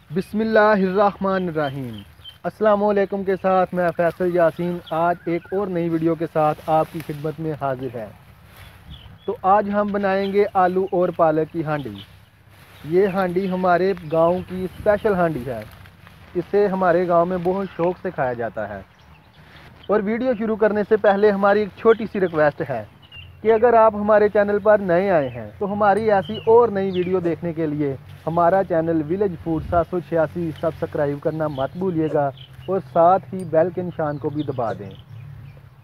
बिस्मिल्लाहिर्रहमानिर्रहीम। अस्सलामुअलैकुम के साथ मैं फैसल यासीन आज एक और नई वीडियो के साथ आपकी खिदमत में हाजिर है। तो आज हम बनाएंगे आलू और पालक की हांडी। ये हांडी हमारे गांव की स्पेशल हांडी है। इसे हमारे गांव में बहुत शौक से खाया जाता है। और वीडियो शुरू करने से पहले हमारी एक छोटी सी रिक्वेस्ट है कि अगर आप हमारे चैनल पर नए आए हैं तो हमारी ऐसी और नई वीडियो देखने के लिए हमारा चैनल विलेज फूड 786 सब्सक्राइब करना मत भूलिएगा और साथ ही बेल के निशान को भी दबा दें।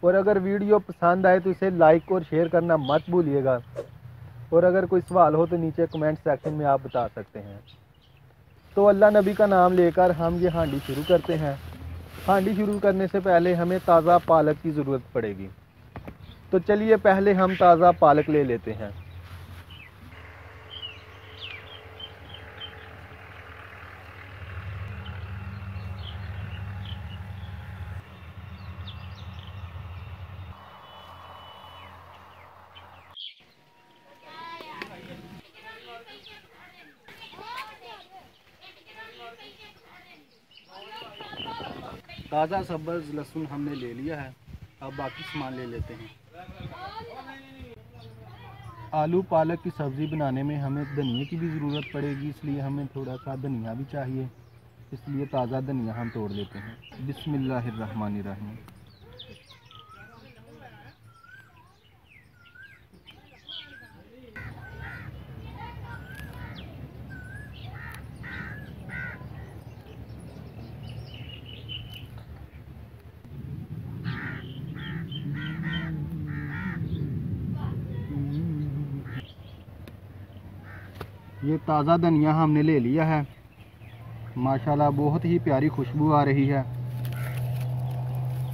और अगर वीडियो पसंद आए तो इसे लाइक और शेयर करना मत भूलिएगा। और अगर कोई सवाल हो तो नीचे कमेंट सेक्शन में आप बता सकते हैं। तो अल्लाह नबी का नाम लेकर हम ये हांडी शुरू करते हैं। हांडी शुरू करने से पहले हमें ताज़ा पालक की ज़रूरत पड़ेगी। तो चलिए पहले हम ताज़ा पालक ले लेते हैं। ताज़ा सब्ज़ लहसुन हमने ले लिया है। अब बाकी सामान ले लेते हैं। आलू पालक की सब्ज़ी बनाने में हमें धनिया की भी ज़रूरत पड़ेगी, इसलिए हमें थोड़ा सा धनिया भी चाहिए। इसलिए ताज़ा धनिया हम तोड़ लेते हैं। बिस्मिल्लाहिर्रहमानिर्रहीम। ये ताज़ा धनिया हमने ले लिया है। माशाल्लाह बहुत ही प्यारी खुशबू आ रही है।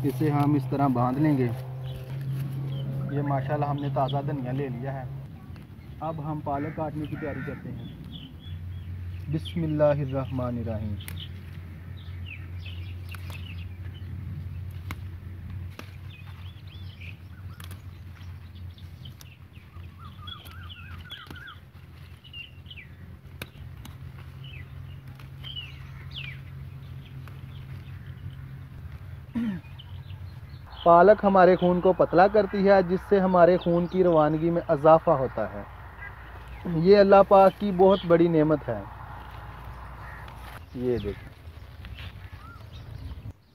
इसे हम इस तरह बांध लेंगे। ये माशाल्लाह हमने ताज़ा धनिया ले लिया है। अब हम पालक काटने की तैयारी करते हैं। बिस्मिल्लाहिर्रहमानिर्रहीम। पालक हमारे खून को पतला करती है, जिससे हमारे खून की रवानगी में इजाफा होता है। ये अल्लाह पाक की बहुत बड़ी नेमत है। ये देखो,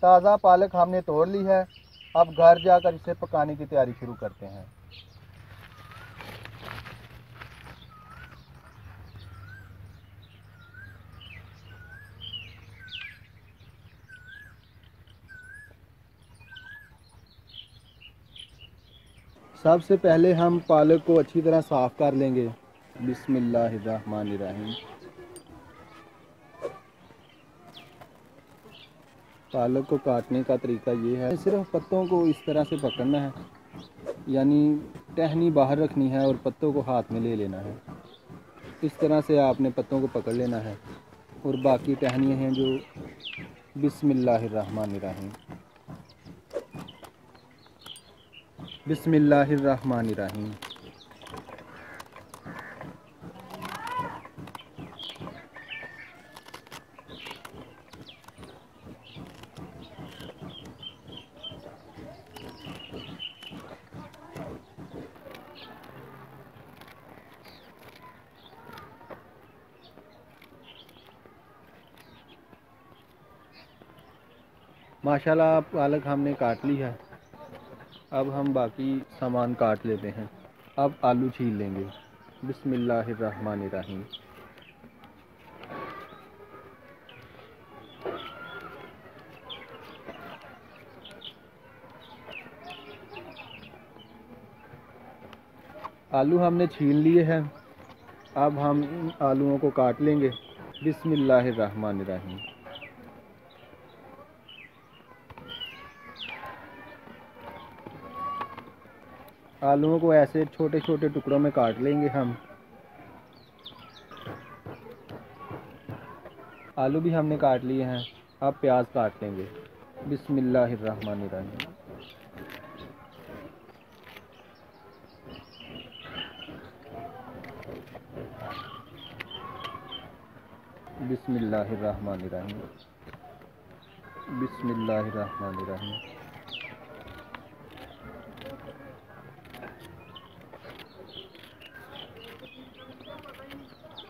ताज़ा पालक हमने तोड़ ली है। अब घर जाकर इसे पकाने की तैयारी शुरू करते हैं। सबसे पहले हम पालक को अच्छी तरह साफ़ कर लेंगे। बिस्मिल्लाहिर्रहमानिर्रहीम। पालक को काटने का तरीका ये है, सिर्फ पत्तों को इस तरह से पकड़ना है, यानी टहनी बाहर रखनी है और पत्तों को हाथ में ले लेना है। इस तरह से आपने पत्तों को पकड़ लेना है और बाकी टहनियाँ हैं जो बिस्मिल्लाहिर्रहमानिर्रहीम। बिस्मिल्लाहिर्रहमानिर्रहीम। माशाल्लाह पालक हमने काट ली है। अब हम बाकी सामान काट लेते हैं। अब आलू छील लेंगे। बिस्मिल्लाहिर्रहमानिर्रहीम। आलू हमने छील लिए हैं। अब हम इन आलूओं को काट लेंगे। बिस्मिल्लाहिर्रहमानिर्रहीम। आलूओं को ऐसे छोटे छोटे टुकड़ों में काट लेंगे हम। आलू भी हमने काट लिए हैं। अब प्याज काट लेंगे। बिस्मिल्लाहिर्रहमानिर्रहीम। बिस्मिल्लाहिर्रहमानिर्रहीम। बिस्मिल्लाहिर्रहमानिर्रहीम।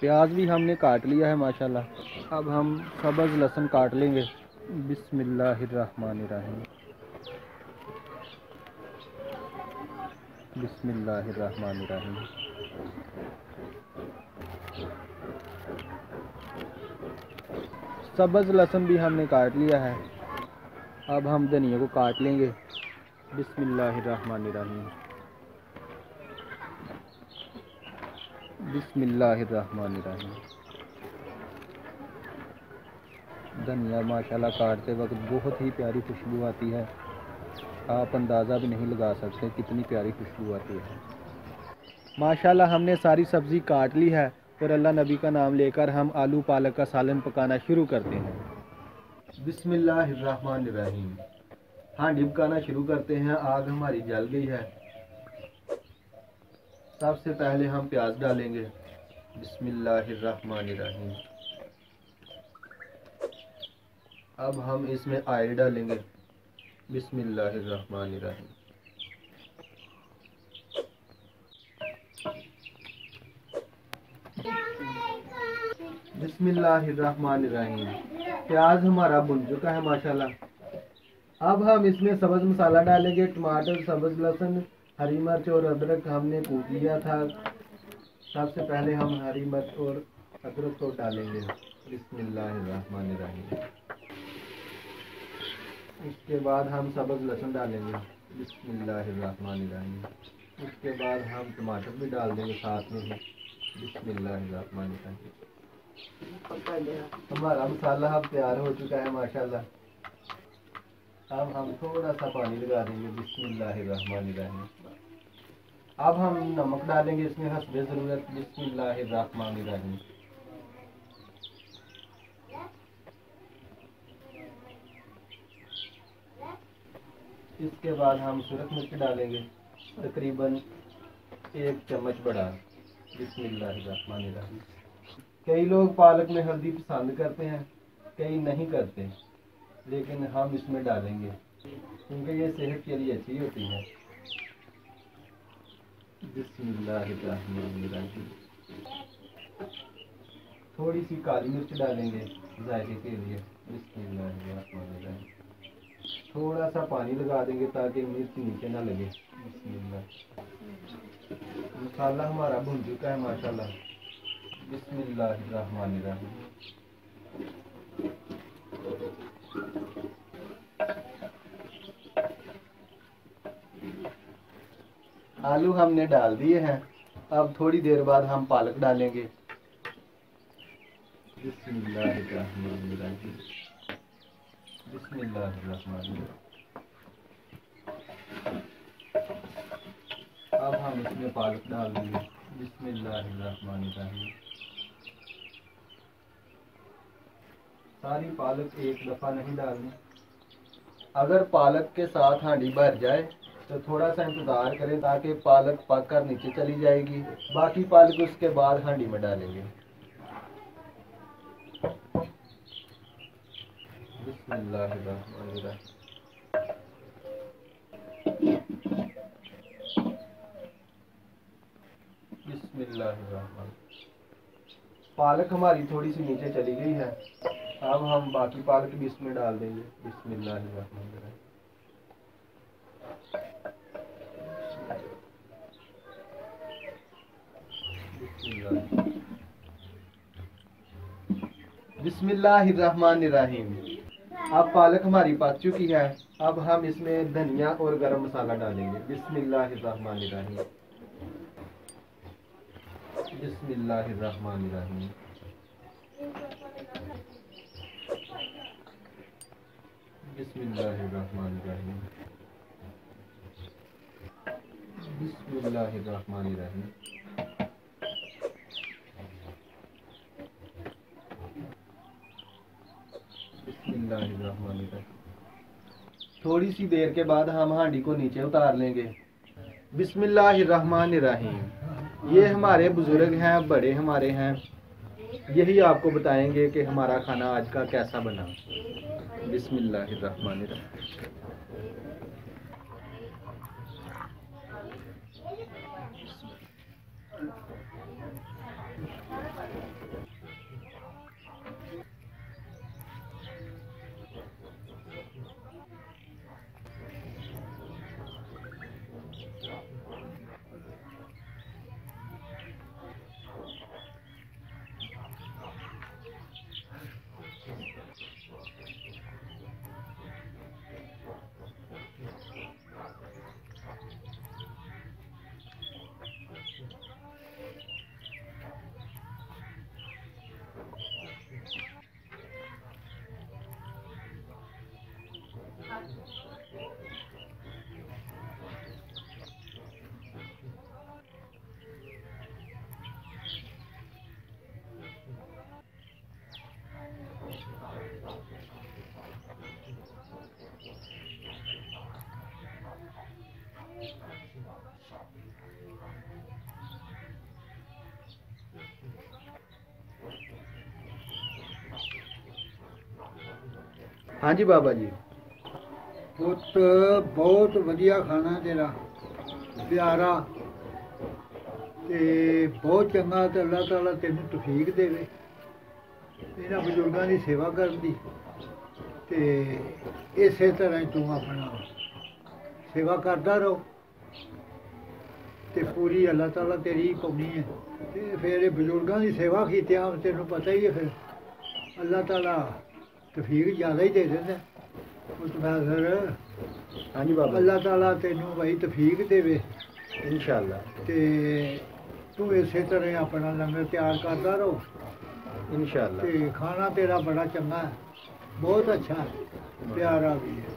प्याज भी हमने काट लिया है माशाल्लाह। अब हम सब्ज़ लहसुन काट लेंगे। बिस्मिल्लाहिर्रहमानिर्रहीम। बिस्मिल्लाहिर्रहमानिर्रहीम। सब्ज़ लहसुन भी हमने काट लिया है। अब हम धनिया को काट लेंगे। बिस्मिल्लाहिर्रहमानिर्रहीम। बिस्मिल्लाहिर्रहमानिर्रहीम। धनिया माशाल्लाह काटते वक्त बहुत ही प्यारी खुशबू आती है। आप अंदाज़ा भी नहीं लगा सकते कितनी प्यारी खुशबू आती है। माशाल्लाह हमने सारी सब्ज़ी काट ली है और अल्लाह नबी का नाम लेकर हम आलू पालक का सालन पकाना शुरू करते हैं। बिस्मिल्लाहिर्रहमानिर्रहीम। हांडी पकाना शुरू करते हैं। आग हमारी जल गई है। सबसे पहले हम प्याज डालेंगे। बिस्मिल्लाहिर्रहमानिर्रहीम। अब हम इसमें ऑयल डालेंगे। बिस्मिल्लाहिर्रहमानिर्रहीम। बिस्मिल्लाहिर्रहमानिर्रहीम। प्याज हमारा भुन चुका है माशाल्लाह। अब हम इसमें सब्ज़ मसाला डालेंगे। टमाटर, सब्ज़ लहसुन, हरी मिर्च और अदरक हमने कूट लिया था। सबसे पहले हम हरी मिर्च और अदरक को डालेंगे। बिस्मिल्लाहिर्रहमानिर्रहीम। इसके बाद हम सब्ज़ लहसुन डालेंगे। बिस्मिल्लाहिर्रहमानिर्रहीम। उसके बाद हम टमाटर भी डाल देंगे साथ में ही। बिस्मिल्लाहिर्रहमानिर्रहीम। हमारा मसाला अब तैयार हो चुका है माशाल्लाह। अब हम थोड़ा सा पानी लगा देंगे। बिस्मिल्लाहिर्रहमानिर्रहीम। अब हम नमक डालेंगे इसमें हस्बे ज़रूरत। बिस्मिल्लाहिर्रहमानिर्रहीम। इसके बाद हम सुरख मिर्च डालेंगे तकरीबन 1 चम्मच बड़ा। बिस्मिल्लाहिर्रहमानिर्रहीम। कई लोग पालक में हल्दी पसंद करते हैं, कई नहीं करते, लेकिन हम इसमें डालेंगे क्योंकि ये सेहत के लिए अच्छी होती है। बिस्मिल्लाहिर्रहमानिर्रहीम। थोड़ी सी काली मिर्च डालेंगे जायके के लिए। बिस्मिल्लाहिर्रहमानिर्रहीम। थोड़ा सा पानी लगा देंगे ताकि मिर्च नीचे ना लगे। बिस्मिल्लाह। मसाला हमारा भुन चुका है माशाल्लाह। बिस्मिल्लाहिर्रहमानिर्रहीम। आलू हमने डाल दिए हैं। अब थोड़ी देर बाद हम पालक डालेंगे। बिस्मिल्लाहिर्रहमानिर्रहीम। बिस्मिल्लाहिर्रहमानिर्रहीम। अब हम इसमें पालक डाल देंगे। बिस्मिल्लाहिर्रहमानिर्रहीम। सारी पालक एक दफ़ा नहीं डालनी। अगर पालक के साथ हांडी भर जाए तो थोड़ा सा इंतज़ार करें ताकि पालक पक कर नीचे चली जाएगी। बाकी पालक उसके बाद हांडी में डालेंगे। बिस्मिल्लाहिर्रहमानिर्रहीम। बिस्मिल्लाहिर्रहमानिर्रहीम। पालक हमारी थोड़ी सी नीचे चली गई है। अब हम बाकी पालक भी इसमें डाल देंगे। बिस्मिल्लाहिर्रहमानिर्रहीम। बिस्मिल्लाहिर्रहमानिर्रहीम। अब पालक हमारी पक चुकी है। अब हम इसमें धनिया और गरम मसाला डालेंगे। बिस्मिल्लाहिर्रहमानिर्रहीम। बिस्मिल्लाहिर्रहमानिर्रहीम। बिस्मिल्लाहिर्रहमानिर्रहीम। बिस्मिल्लाहिर्रहमानिर्रहीम। बिस्मिल्लाहिर्रहमानिर्रहीम। थोड़ी सी देर के बाद हम हांडी को नीचे उतार लेंगे। बिस्मिल्लाहिर्रहमानिर्रहीम। ये हमारे बुजुर्ग हैं, बड़े हमारे हैं, यही आपको बताएंगे कि हमारा खाना आज का कैसा बना। बिस्मिल्लाहिर्रहमानिर्रहीम। हाँ जी बाबा जी। ਪੁੱਤ ਬਹੁਤ ਵਧੀਆ ਖਾਣਾ ਤੇਰਾ, ਪਿਆਰਾ ਤੇ ਬਹੁਤ ਚੰਗਾ, ਤੇ ਅੱਲਾਹ ਤਾਲਾ ਤੈਨੂੰ ਤੌਫੀਕ ਦੇਵੇ ਇਹਨਾਂ ਬਜ਼ੁਰਗਾਂ ਦੀ ਸੇਵਾ ਕਰਨ ਦੀ, ਤੇ ਇਸੇ ਤਰ੍ਹਾਂ ਹੀ ਤੂੰ ਆਪਣਾ ਸੇਵਾ ਕਰਦਾ ਰਹੋ ਤੇ ਪੂਰੀ ਅੱਲਾਹ ਤਾਲਾ ਤੇਰੀ ਪਾਉਣੀ ਹੈ। ਤੇ ਫਿਰ ਇਹ ਬਜ਼ੁਰਗਾਂ ਦੀ ਸੇਵਾ ਕੀਤਿਆਂ ਤੈਨੂੰ ਪਤਾ ਹੀ ਹੈ, ਫਿਰ ਅੱਲਾਹ ਤਾਲਾ ਤੌਫੀਕ ਜ਼ਿਆਦਾ ਹੀ ਦੇ ਦਿੰਦਾ। ਮੁਤਫਰ हाँ जी बाबा। ਅੱਲਾਹ ਤਾਲਾ ਤੈਨੂੰ ਭਾਈ ਤੌਫੀਕ ਦੇਵੇ इंशाअल्लाह। ਤੇ ਤੂੰ ਇਸੇ ਤਰ੍ਹਾਂ ਹੀ ਆਪਣਾ ਲੰਗਰ ਤਿਆਰ ਕਰਦਾ ਰਹੋ इंशाअल्लाह। ਤੇ ਖਾਣਾ ਤੇਰਾ ਬੜਾ ਚੰਗਾ ਹੈ, ਬਹੁਤ ਅੱਛਾ ਹੈ, ਪਿਆਰਾ ਵੀ ਹੈ।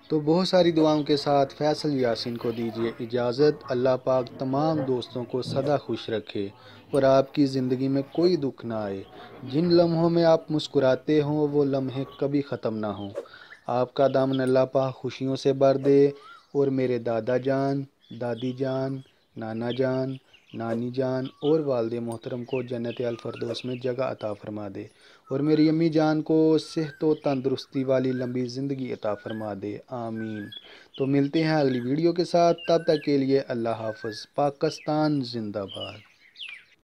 तो बहुत सारी दुआओं के साथ फैसल यासीन को दीजिए इजाज़त। अल्लाह पाक तमाम दोस्तों को सदा खुश रखे और आपकी ज़िंदगी में कोई दुख ना आए। जिन लम्हों में आप मुस्कुराते हों वो लम्हे कभी ख़त्म ना हों। आपका दामन अल्लाह पाक खुशियों से भर दे और मेरे दादा जान, दादी जान, नाना जान, नानी जान और वालिद मोहतरम को जन्नत अल फरदौस में जगह अता फरमा दे और मेरी अम्मी जान को सेहत व तंदुरुस्ती वाली लंबी ज़िंदगी अता फरमा दे। आमीन। तो मिलते हैं अगली वीडियो के साथ, तब तक के लिए अल्लाह हाफ़िज़। पाकिस्तान जिंदाबाद।